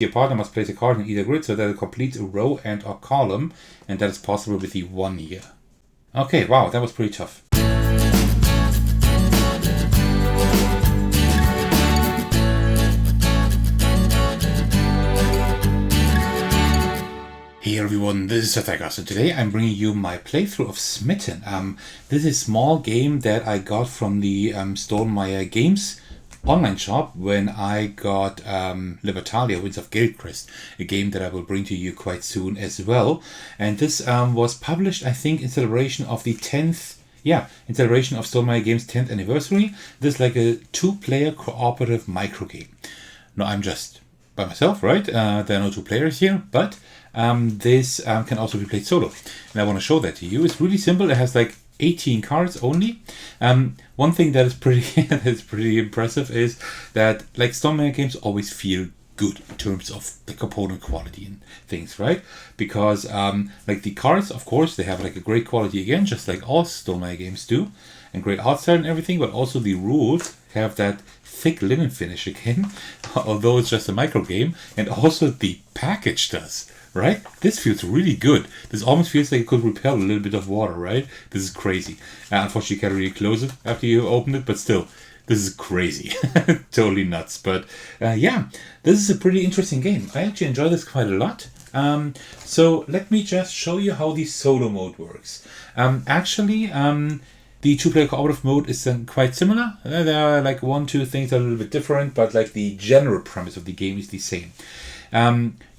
Your partner must place a card in either grid so that it completes a row and or column, and that is possible with the 1 here. Okay, wow, that was pretty tough. Hey everyone, this is Thecos, and today I'm bringing you my playthrough of Smitten. This is a small game that I got from the Stonemaier Games online shop when I got Libertalia, Winds of Guildcrest, a game that I will bring to you quite soon as well. And this was published, I think, in celebration of the 10th, in celebration of Stonemaier Games' 10th anniversary. This is like a 2-player cooperative micro game. No, I'm just by myself, right? There are no 2 players here, but this can also be played solo. And I want to show that to you. It's really simple. It has like 18 cards only. One thing that is pretty impressive is that like Stonemaier games always feel good in terms of the component quality and things, right? Because like the cards, of course, they have like a great quality again, just like all Stonemaier games do, and great art style and everything. But also the rules have that thick linen finish again, although it's just a micro game, and also the package does. Right? This feels really good. This almost feels like it could repel a little bit of water, right? This is crazy. Unfortunately, you can't really close it after you open it, but still, this is crazy. Totally nuts. But yeah, this is a pretty interesting game. I actually enjoy this quite a lot. So let me just show you how the solo mode works. Actually, the 2-player cooperative mode is quite similar. There are like 1-2 things that are a little bit different, but like the general premise of the game is the same.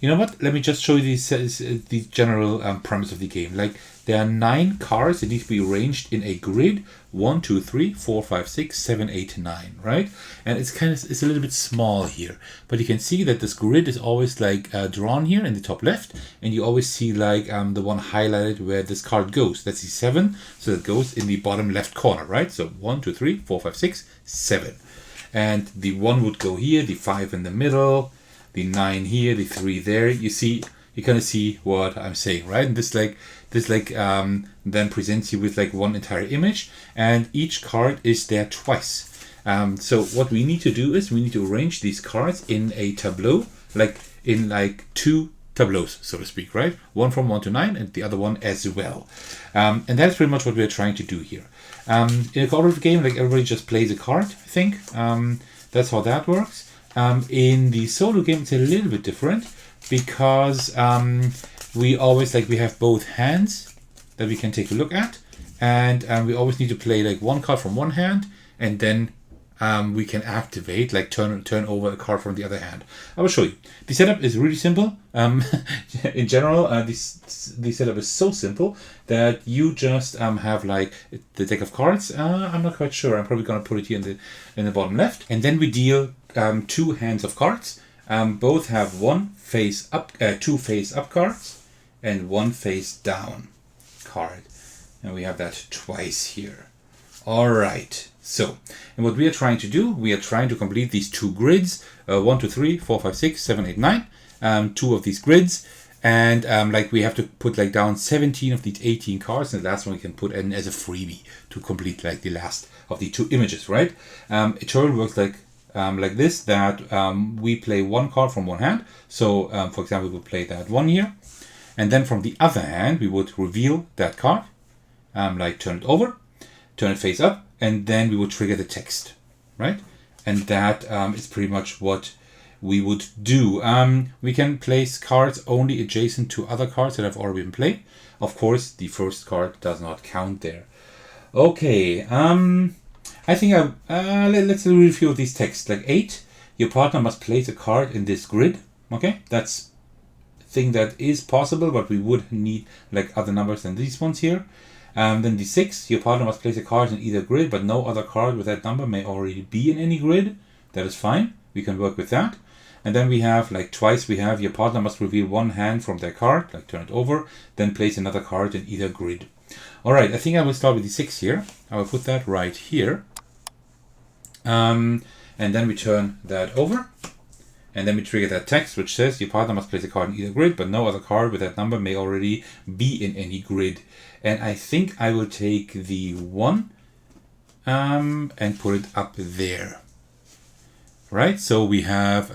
You know what? Let me just show you the general premise of the game. Like there are 9 cards that need to be arranged in a grid: 1, 2, 3, 4, 5, 6, 7, 8, 9. Right? And it's a little bit small here, but you can see that this grid is always like drawn here in the top left, and you always see like the one highlighted where this card goes. That's the 7, so it goes in the bottom left corner, right? So 1, 2, 3, 4, 5, 6, 7, and the 1 would go here, the 5 in the middle, the 9 here, the 3 there. You kind of see what I'm saying, right? And this then presents you with like one entire image, and each card is there twice. So what we need to do is we need to arrange these cards in a tableau, like in like 2 tableaus, so to speak, right? One from 1 to 9, and the other one as well. And that's pretty much what we're trying to do here. In a cooperative game, like everybody just plays a card, I think. That's how that works. In the solo game, it's a little bit different because we have both hands that we can take a look at, and we always need to play like one card from one hand, and then we can activate, like turn over a card from the other hand. I will show you. The setup is really simple. In general, the setup is so simple that you just have like the deck of cards. I'm not quite sure. I'm probably going to put it here in the bottom left, and then we deal 2 hands of cards. Both have 2 face up cards and 1 face down card, and we have that twice here. All right. So, and what we are trying to do, we are trying to complete these 2 grids, 1, 2, 3, 4, 5, 6, 7, 8, 9, 2 of these grids, and like we have to put like down 17 of these 18 cards, and the last one we can put in as a freebie to complete like the last of the 2 images, right? A turn works like this, that we play 1 card from one hand. So, for example, we'll play that 1 here, and then from the other hand, we would reveal that card, like turn it over, turn it face up, and then we would trigger the text, right? And that is pretty much what we would do. We can place cards only adjacent to other cards that have already been played. Of course, the first card does not count there. Okay, I think let's review these texts. Like 8, your partner must place a card in this grid. Okay, that's a thing that is possible, but we would need like other numbers than these ones here. Then the 6, your partner must place a card in either grid, but no other card with that number may already be in any grid. That is fine. We can work with that. And then we have, like twice, we have your partner must reveal 1 hand from their card, like turn it over, then place another card in either grid. All right, I think I will start with the 6 here. I will put that right here. And then we turn that over. And then we trigger that text, which says your partner must place a card in either grid, but no other card with that number may already be in any grid. And I think I will take the 1 and put it up there. Right, so we have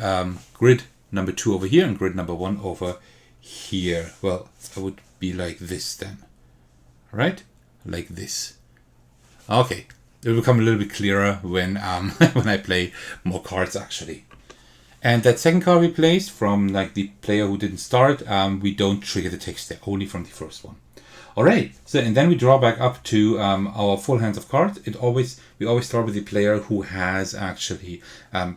grid number 2 over here and grid number 1 over here. Well, it would be like this then, right? Like this. Okay, it will become a little bit clearer when when I play more cards actually. And that second card we placed from like the player who didn't start, we don't trigger the text there, only from the first one. All right, so and then we draw back up to our full hands of cards. We always start with the player who has actually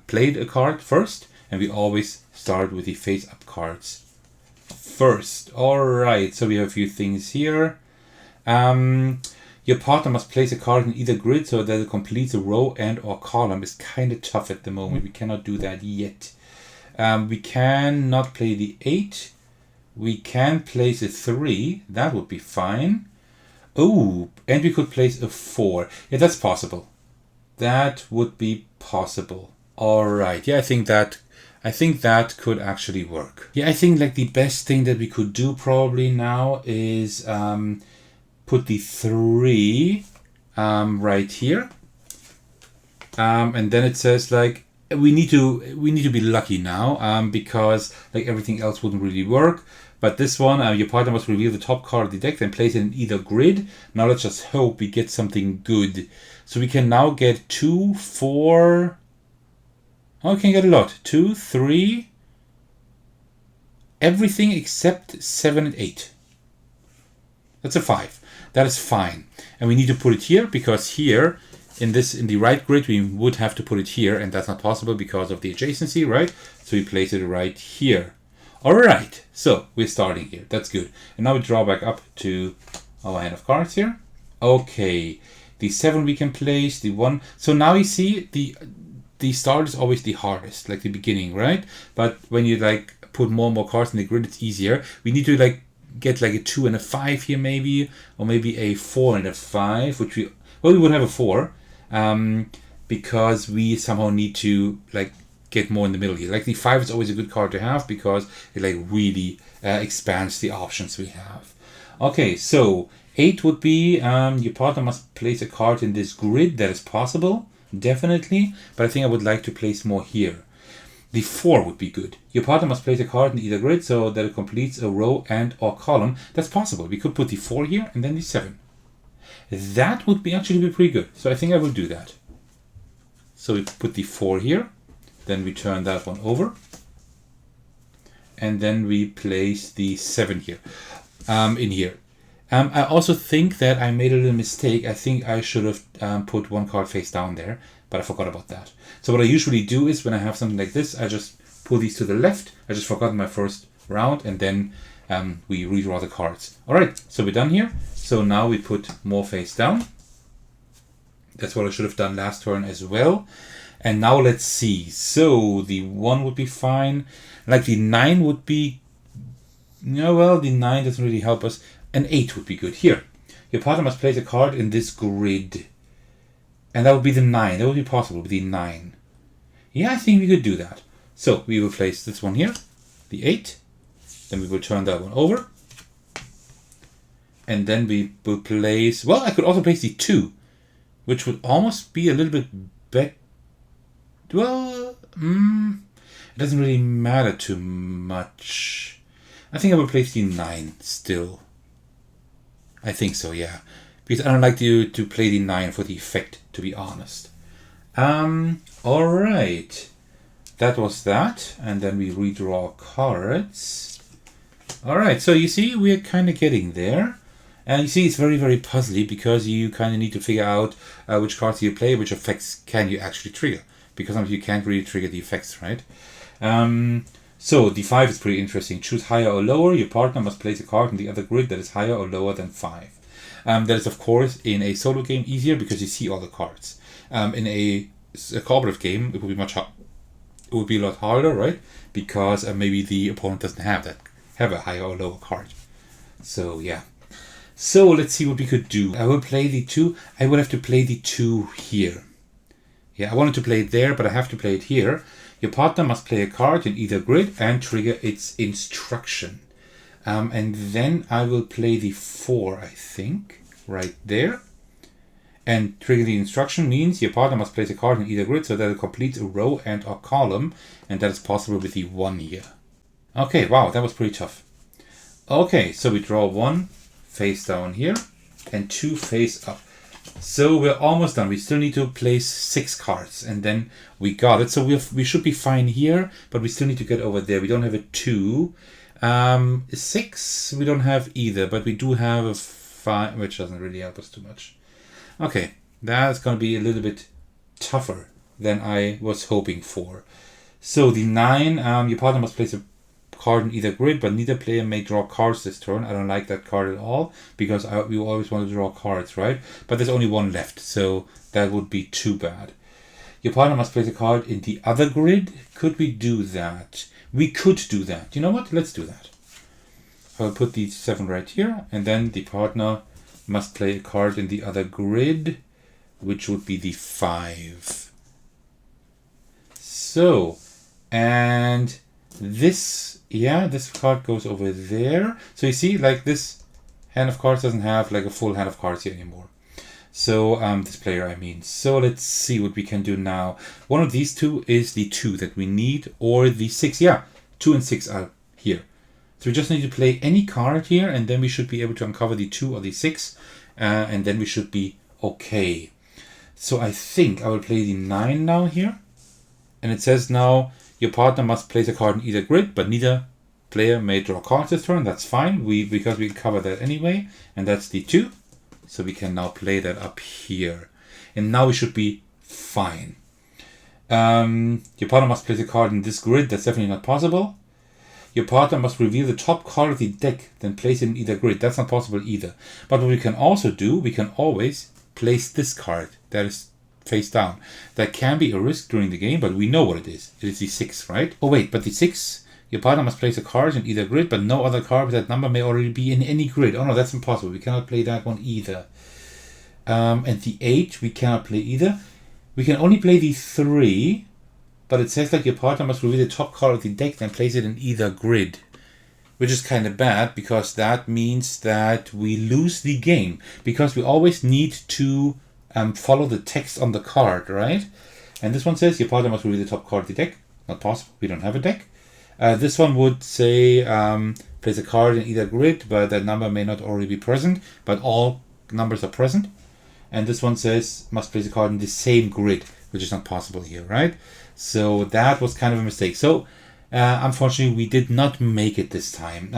played a card first, and we always start with the face-up cards first. All right, so we have a few things here. Your partner must place a card in either grid so that it completes a row and or column. Is kind of tough at the moment. We cannot do that yet. We cannot play the 8. We can place a 3. That would be fine. Oh, and we could place a 4. Yeah, that's possible. That would be possible. All right. Yeah, I think that could actually work. Yeah, I think like the best thing that we could do probably now is put the 3 right here, and then it says like we need to be lucky now because like everything else wouldn't really work. But this one, your partner must reveal the top card of the deck, then place it in either grid. Now let's just hope we get something good. So we can now get 2, 4. Oh, we can get a lot. 2, 3. Everything except 7 and 8. That's a 5. That is fine. And we need to put it here because here in the right grid we would have to put it here, and that's not possible because of the adjacency, right? So we place it right here. All right. So we're starting here. That's good. And now we draw back up to our hand of cards here. Okay. The 7 we can place, the 1. So now you see the start is always the hardest, like the beginning, right? But when you like put more and more cards in the grid, it's easier. We need to like get like a 2 and a 5 here maybe, or maybe a 4 and a 5, which we would have a 4 because we somehow need to like get more in the middle here. Like the 5 is always a good card to have because it like really expands the options we have. Okay, so 8 would be your partner must place a card in this grid. That is possible, definitely, but I think I would like to place more here. The 4 would be good. Your partner must place a card in either grid so that it completes a row and or column. That's possible. We could put the 4 here and then the 7. That would be actually be pretty good. So I think I will do that. So we put the 4 here. Then we turn that one over. And then we place the 7 here. In here. I also think that I made a little mistake. I think I should have put 1 card face down there, but I forgot about that. So what I usually do is when I have something like this, I just pull these to the left. I just forgot my first round, and then we redraw the cards. All right, so we're done here. So now we put more face down. That's what I should have done last turn as well. And now let's see. So the 1 would be fine. Like the 9 would be... No, well, the 9 doesn't really help us. An 8 would be good. Here, your partner must place a card in this grid. And that would be the 9. That would be possible with the 9. Yeah, I think we could do that. So we will place this one here, the 8. Then we will turn that one over. And then we will place... Well, I could also place the 2, which would almost be a little bit better. Well, it doesn't really matter too much. I think I will place the 9 still. I think so, yeah. Because I don't like to play the 9 for the effect, to be honest. Alright. That was that. And then we redraw cards. Alright, so you see, we're kind of getting there. And you see, it's very, very puzzly because you kind of need to figure out which cards you play, which effects can you actually trigger. Because sometimes you can't really trigger the effects, right? So the 5 is pretty interesting. Choose higher or lower. Your partner must place a card in the other grid that is higher or lower than 5. That is, of course, in a solo game easier because you see all the cards. In a cooperative game, it would be it would be a lot harder, right? Because maybe the opponent doesn't have a higher or lower card. So yeah. So let's see what we could do. I will play the 2. I will have to play the 2 here. Yeah, I wanted to play it there, but I have to play it here. Your partner must play a card in either grid and trigger its instruction. And then I will play the 4, I think, right there. And trigger the instruction means your partner must place a card in either grid so that it completes a row and or column. And that is possible with the 1 here. Okay, wow, that was pretty tough. Okay, so we draw 1 face down here and 2 face up. So we're almost done. We still need to place 6 cards and then we got it. So we should be fine here, but we still need to get over there. We don't have a 2. 6 we don't have either, but we do have a 5, which doesn't really help us too much. Okay, that's going to be a little bit tougher than I was hoping for. So the 9, your partner must place a card in either grid, but neither player may draw cards this turn. I don't like that card at all, because we always want to draw cards, right? But there's only 1 left, so that would be too bad. Your partner must place a card in the other grid. Could we do that? We could do that. You know what? Let's do that. I'll put the 7 right here, and then the partner must play a card in the other grid, which would be the 5. So, and this, yeah, this card goes over there. So you see, like, this hand of cards doesn't have like a full hand of cards here anymore. So this player, I mean. So let's see what we can do now. One of these two is the 2 that we need, or the 6. Yeah, 2 and 6 are here. So we just need to play any card here, and then we should be able to uncover the 2 or the 6, and then we should be okay. So I think I will play the 9 now here. And it says now, your partner must place a card in either grid, but neither player may draw cards this turn. That's fine, because we cover that anyway. And that's the 2. So we can now play that up here. And now we should be fine. Your partner must place a card in this grid. That's definitely not possible. Your partner must reveal the top card of the deck, then place it in either grid. That's not possible either. But what we can also do, we can always place this card that is face down. That can be a risk during the game, but we know what it is. It is the 6, right? Oh wait, but the 6, your partner must place a card in either grid, but no other card with that number may already be in any grid. Oh no, that's impossible. We cannot play that one either. And the 8, we cannot play either. We can only play the 3, but it says that your partner must reveal the top card of the deck, then place it in either grid. Which is kind of bad, because that means that we lose the game. Because we always need to follow the text on the card, right? And this one says your partner must reveal the top card of the deck. Not possible. We don't have a deck. This one would say place a card in either grid, but that number may not already be present, but all numbers are present. And this one says must place a card in the same grid, which is not possible here, right? So that was kind of a mistake. So unfortunately, we did not make it this time.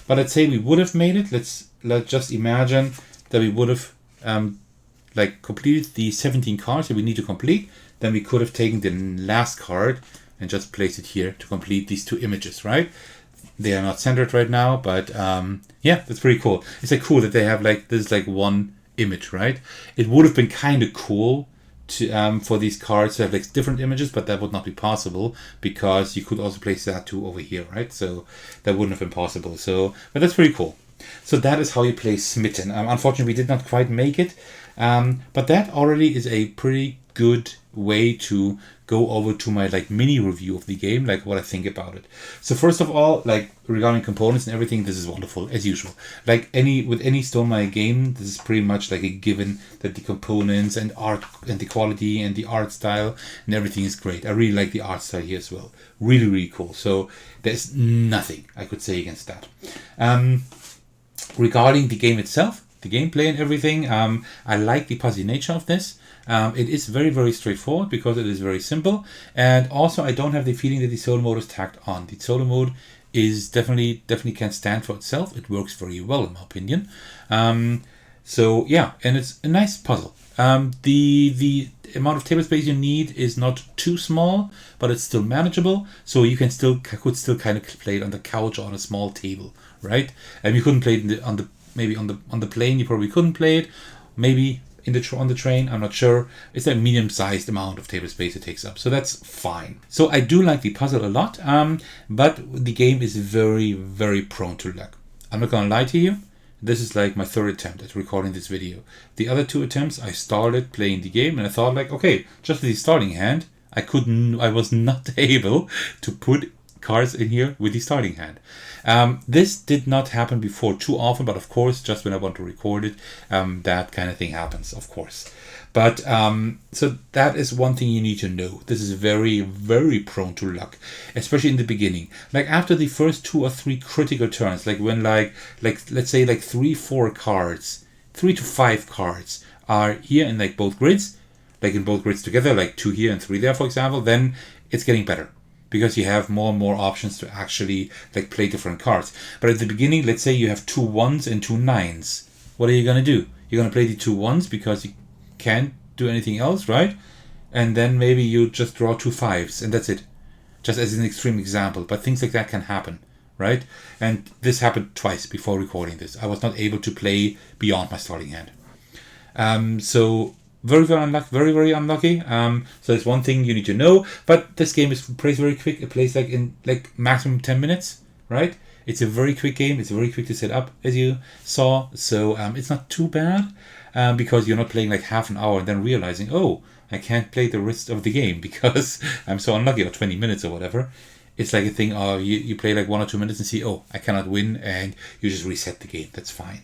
But let's say we would have made it. Let's just imagine that we would have like completed the 17 cards that we need to complete. Then we could have taken the last card and just placed it here to complete these 2 images, right? They are not centered right now, but yeah, that's pretty cool. It's like cool that they have like this is like 1 image, right? It would have been kind of cool to for these cards to have like different images, but that would not be possible because you could also place that 2 over here, right? So that wouldn't have been possible. So, but that's pretty cool. So that is how you play Smitten. Unfortunately, we did not quite make it, but that already is a pretty good way to go over to my like mini review of the game, like what I think about it. So first of all, like regarding components and everything, this is wonderful as usual. Like with any Stonemaier game, this is pretty much like a given that the components and art and the quality and the art style and everything is great. I really like the art style here as well. Really, really cool. So there's nothing I could say against that. Regarding the game itself, the gameplay and everything, I like the puzzly nature of this. It is very, very straightforward because it is very simple. And also, I don't have the feeling that the solo mode is tacked on. The solo mode is definitely can stand for itself. It works very well, in my opinion. So yeah, and it's a nice puzzle. The amount of table space you need is not too small, but it's still manageable. So you could still kind of play it on the couch or on a small table, right? And you couldn't play it on the plane. You probably couldn't play it. Maybe on the train, I'm not sure. It's a medium-sized amount of table space it takes up, so that's fine. So I do like the puzzle a lot, but the game is very, very prone to lag. I'm not gonna lie to you. This is like my 3rd attempt at recording this video. The other 2 attempts, I started playing the game and I thought like, okay, just with the starting hand, I was not able to put cards in here with the starting hand. This did not happen before too often, but of course, just when I want to record it, that kind of thing happens, of course. But so that is one thing you need to know. This is very, very prone to luck, especially in the beginning. Like after the first 2 or 3 critical turns, like when like let's say like 3 to 5 cards are here in like both grids, like in both grids together, like 2 here and 3 there, for example, then it's getting better because you have more and more options to actually like play different cards. But at the beginning, let's say you have 2 1s and 2 9s. What are you gonna do? You're gonna play the 2 1s because you can't do anything else, right? And then maybe you just draw 2 5s and that's it. Just as an extreme example, but things like that can happen, right? And this happened twice before recording this. I was not able to play beyond my starting hand. So very, very unlucky, very, very unlucky. So that's one thing you need to know. But this game plays very quick. It plays like in like maximum 10 minutes, right? It's a very quick game. It's very quick to set up, as you saw. So it's not too bad. Because you're not playing like half an hour and then realizing, oh, I can't play the rest of the game because I'm so unlucky, or 20 minutes or whatever. It's like a thing, you play like 1 or 2 minutes and see, oh, I cannot win, and you just reset the game. That's fine.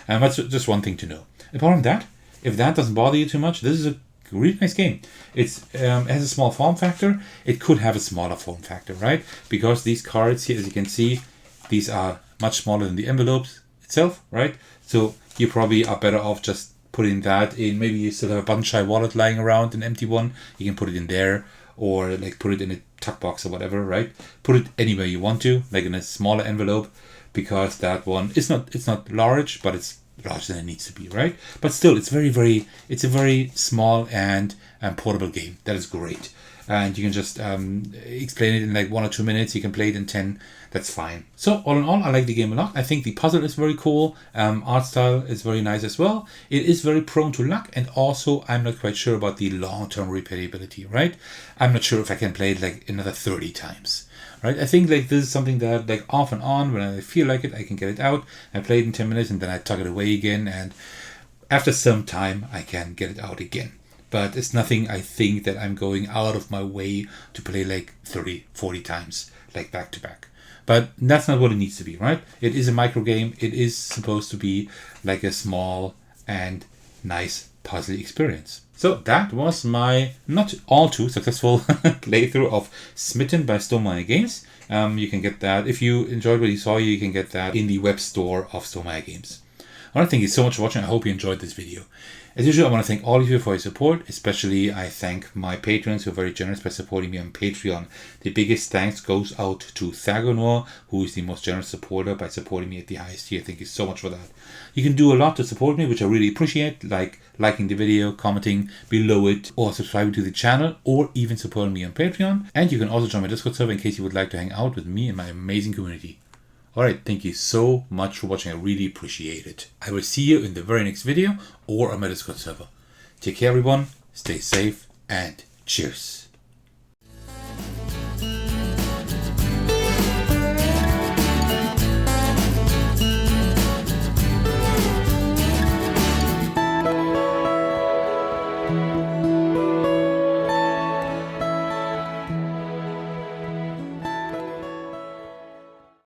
That's just one thing to know. Apart from that, if that doesn't bother you too much, this is a really nice game. It has a small form factor. It could have a smaller form factor, right? Because these cards here, as you can see, these are much smaller than the envelopes itself, right? So you probably are better off just putting that in. Maybe you still have a button-shy wallet lying around, an empty one. You can put it in there, or like put it in a tuck box or whatever, right? Put it anywhere you want to, like in a smaller envelope, because that one it's not large, but it's larger than it needs to be, right? But still, it's a very small and portable game. That is great. And you can just explain it in like 1 or 2 minutes. You can play it in 10. That's fine. So all in all, I like the game a lot. I think the puzzle is very cool. Art style is very nice as well. It is very prone to luck, and also I'm not quite sure about the long-term replayability, right? I'm not sure if I can play it like another 30 times, right? I think like this is something that like off and on, when I feel like it, I can get it out. I play it in 10 minutes and then I tuck it away again, and after some time I can get it out again. But it's nothing I think that I'm going out of my way to play like 30, 40 times, like back to back. But that's not what it needs to be, right? It is a micro game. It is supposed to be like a small and nice puzzle experience. So that was my not all too successful playthrough of Smitten by Stonemaier Games. You can get that. If you enjoyed what you saw, you can get that in the web store of Stonemaier Games. I want to thank you so much for watching. I hope you enjoyed this video. As usual, I want to thank all of you for your support. Especially, I thank my patrons who are very generous by supporting me on Patreon. The biggest thanks goes out to Thecos, who is the most generous supporter by supporting me at the highest tier. Thank you so much for that. You can do a lot to support me, which I really appreciate, like liking the video, commenting below it, or subscribing to the channel, or even supporting me on Patreon. And you can also join my Discord server in case you would like to hang out with me and my amazing community. Alright, thank you so much for watching. I really appreciate it. I will see you in the very next video or on my Discord server. Take care, everyone. Stay safe and cheers.